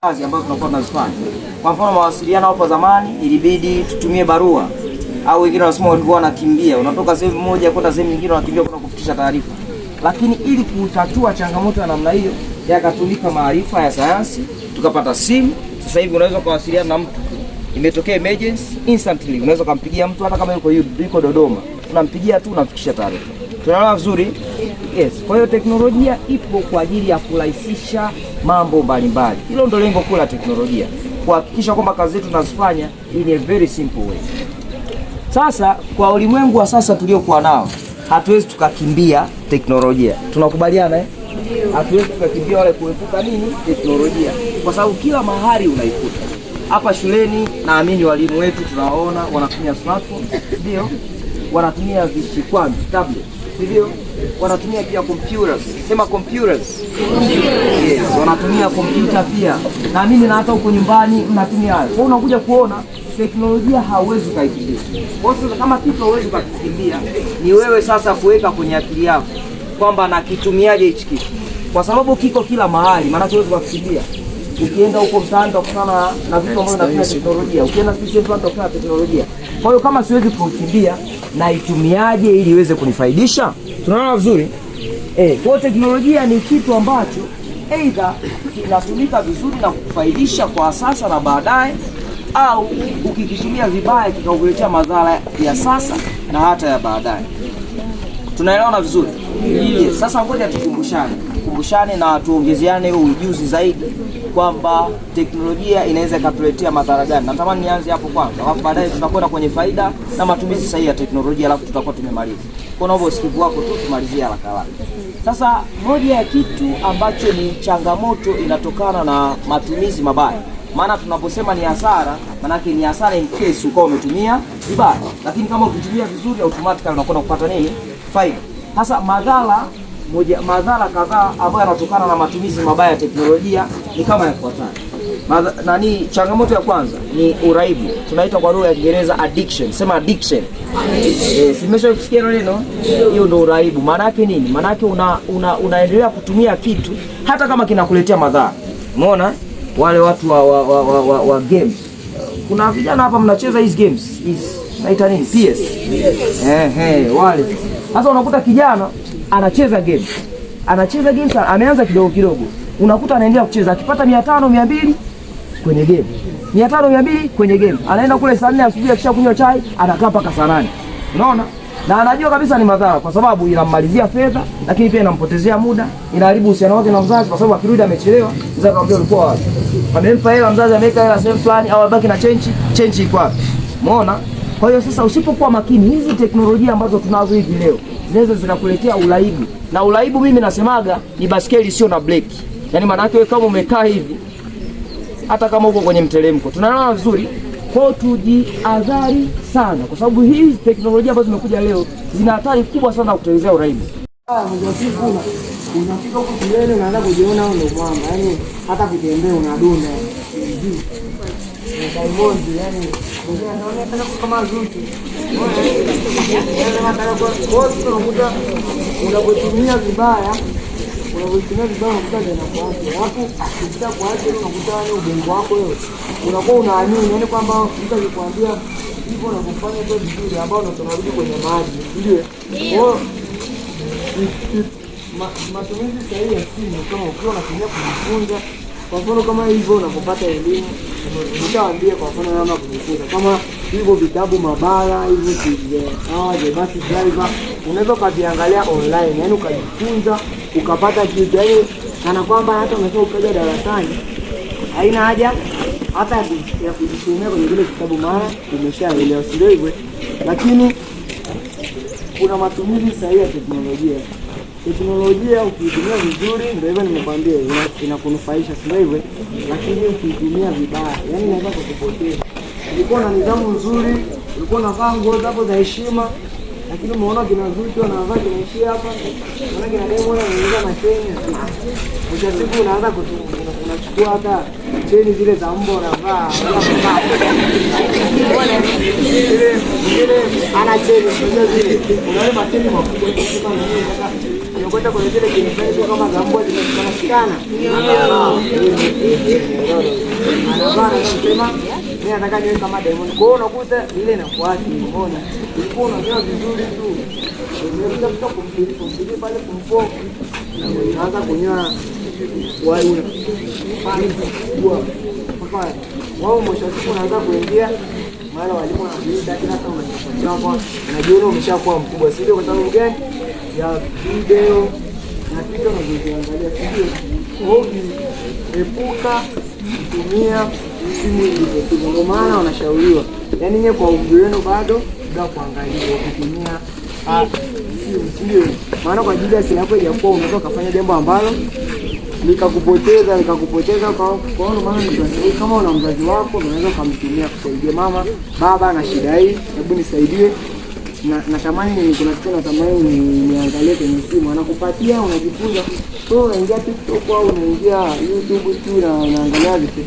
kazi ambazo tunakuwa tunazifanya. Kwa mfano mawasiliano hapo zamani ilibidi tutumie barua, au wengine wanasema walikuwa wanakimbia, unatoka sehemu moja kwenda sehemu nyingine, wanakimbia kwenda kufikisha taarifa. Lakini ili kutatua changamoto ya namna hiyo, yakatulika maarifa ya sayansi, tukapata simu. Sasa hivi unaweza kuwasiliana na mtu, imetokea emergency, instantly unaweza kumpigia mtu hata kama yuko Dodoma, unampigia tu unamfikisha taarifa. Tunaelewa vizuri? Yes. Kwa hiyo teknolojia ipo kwa ajili ya kurahisisha mambo mbalimbali. Hilo ndio lengo kuu la teknolojia, kuhakikisha kwamba kazi zetu tunazifanya in a very simple way. Sasa kwa ulimwengu wa sasa tuliokuwa nao, hatuwezi tukakimbia teknolojia. Tunakubaliana eh? Hatuwezi tukakimbia wale kuepuka nini? Teknolojia. Kwa sababu kila mahali unaikuta. Hapa shuleni naamini walimu wetu tunawaona wanatumia smartphone, ndio? Wanatumia vishikwambi, tablet, ndio? Wanatumia pia computers. Sema computers. Yes, wanatumia kompyuta pia. Naamini na hata huko nyumbani mnatumia hayo. Kwa unakuja kuona teknolojia hauwezi kuikimbia. Kwa sababu kama kitu hauwezi kukimbia, ni wewe sasa kuweka kwenye akili yako kwamba nakitumiaje hichi kitu. Kwa sababu kiko kila mahali, maana huwezi kukimbia. Ukienda huko mtaani utakutana na vitu ambavyo vinatumia teknolojia. Ukienda sisi mtaani utakutana na teknolojia. Kwa hiyo kama siwezi kukimbia, na itumiaje ili iweze kunifaidisha? Tunaona vizuri? Kwa teknolojia ni kitu ambacho either kinatumika vizuri na kukufaidisha kwa sasa na baadaye, au ukikitumia vibaya kikakuletea madhara ya sasa na hata ya baadaye. Tunaelewana vizuri? Yes. Sasa ngoja tukumbushane na tuongezeane ujuzi zaidi kwamba teknolojia inaweza ikatuletea madhara gani. Natamani nianze hapo kwanza, alafu baadaye tutakwenda kwenye faida na matumizi sahihi ya teknolojia, alafu tutakuwa tumemaliza. Kwa naomba usikivu wako tu tumalizie haraka haraka. Sasa moja ya kitu ambacho ni changamoto inatokana na matumizi mabaya. Maana tunaposema ni hasara, maana yake ni hasara in case ukao umetumia vibaya. Lakini kama ukitumia vizuri, automatically unakwenda kupata nini? Faida. Sasa madhara kadhaa ambayo yanatokana na matumizi mabaya ya teknolojia ni kama yafuatayo. Changamoto ya kwanza ni uraibu. Tunaita kwa lugha ya Kiingereza addiction. Sema addiction. Simesha kusikia neno? Hiyo ndio uraibu. Maana yake nini? Maana yake unaendelea kutumia kitu hata kama kinakuletea madhara. Umeona? Wale watu wa games. Kuna vijana hapa mnacheza hizi games. Naita nini? PS. Wale. Sasa unakuta kijana anacheza games, ameanza kidogo kidogo. Unakuta anaendelea kucheza, akipata 500 200 kwenye game. 500 200 kwenye game. Anaenda kule saa 4 asubuhi akisha kunywa chai, anakaa mpaka saa 8. Unaona? Na anajua kabisa ni madhara kwa sababu inammalizia fedha, lakini pia inampotezea muda, inaharibu uhusiano wake na mzazi kwa sababu akirudi amechelewa, mzazi akamwambia ulikuwa wapi? Amempa hela, mzazi ameweka hela sehemu fulani au abaki na change iko wapi? Umeona? Kwa hiyo sasa usipokuwa makini, hizi teknolojia ambazo tunazo hivi leo zinaweza zikakuletea uraibu. Na uraibu mimi nasemaga ni baskeli sio na breki. Yaani maana yake wewe kama umekaa hivi, hata kama uko kwenye mteremko. Tunaelewana vizuri? Kwa tujiadhari sana kwa sababu hizi teknolojia ambazo zimekuja leo zina hatari kubwa sana kutelezea uraibu. Unafika huko kilele unaanza kujiona wewe ndio mwamba. Yaani hata kutembea unadunda. Diamond yani unaonekana kama zuti. Unapotumia vibaya unakuta inakuacha. Alafu ukitaka kuacha unakuta ni ubongo wako wewe. Unakuwa unaamini yani kwamba mtu akikwambia hivyo unakufanya tu vizuri ambao unarudi kwenye maji. Ndio. Kwa matumizi sahihi ya simu kama ukiwa unatumia kujifunza, kwa mfano kama hivyo unapopata elimu, utaambia kwa mfano namna kujifunza. Kama hivyo vitabu mabara hivyo basi driver unaweza kuviangalia online, yani ukajifunza ukapata kitu, yani kana kwamba hata unaweza ukaja darasani haina haja hata ya kujisomea kwenye kile kitabu, mara umeshaelewa, sio hivyo? Lakini kuna matumizi sahihi ya teknolojia. Teknolojia ukiitumia vizuri ndio hivyo nimekwambia inakunufaisha, sio hivyo? Lakini ukiitumia vibaya, yani inaweza kukupoteza. Ulikuwa na nidhamu nzuri, ulikuwa unavaa nguo zako za heshima, lakini umeona kinazuti wanavaa kinaishia hapa. Unaona kina demo anaingiza na cheni. Siku unaanza unachukua hata cheni zile za mbwa unavaa. Ile ana cheni zile. Unaona mateni makubwa kama nini unakwenda kwenye zile game kama Gambo zinapatikana. Anavaa anasema mimi nataka niwe kama Diamond. Kwa hiyo unakuta ile inafuata, unaona. Ulikuwa unajua vizuri tu. Unataka kumpigia pale kumpo. Unaanza kunyoa wai una. Papa wao mwisho siku unaanza kuingia mara walimu wanakuita kila kama unachapa unajiona umeshakuwa mkubwa, si ndio? Kwa sababu gani? Ya video na kitu unazoziangalia, sio? Epuka kutumia simu hizo. Ndio maana wanashauriwa, yaani nyewe kwa umri wenu bado ndio kuangalia kutumia simu, sio? Maana kwa ajili ya simu yako ijakuwa unaweza kufanya jambo ambalo nikakupoteza kwa hiyo maana ni kama una mzazi wako unaweza kumtumia kusaidia mama baba na shida hii, hebu nisaidie na natamani kuna kitu natamani niangalie kwenye simu, anakupatia unajifunza. So unaingia TikTok au unaingia YouTube tu na unaangalia vitu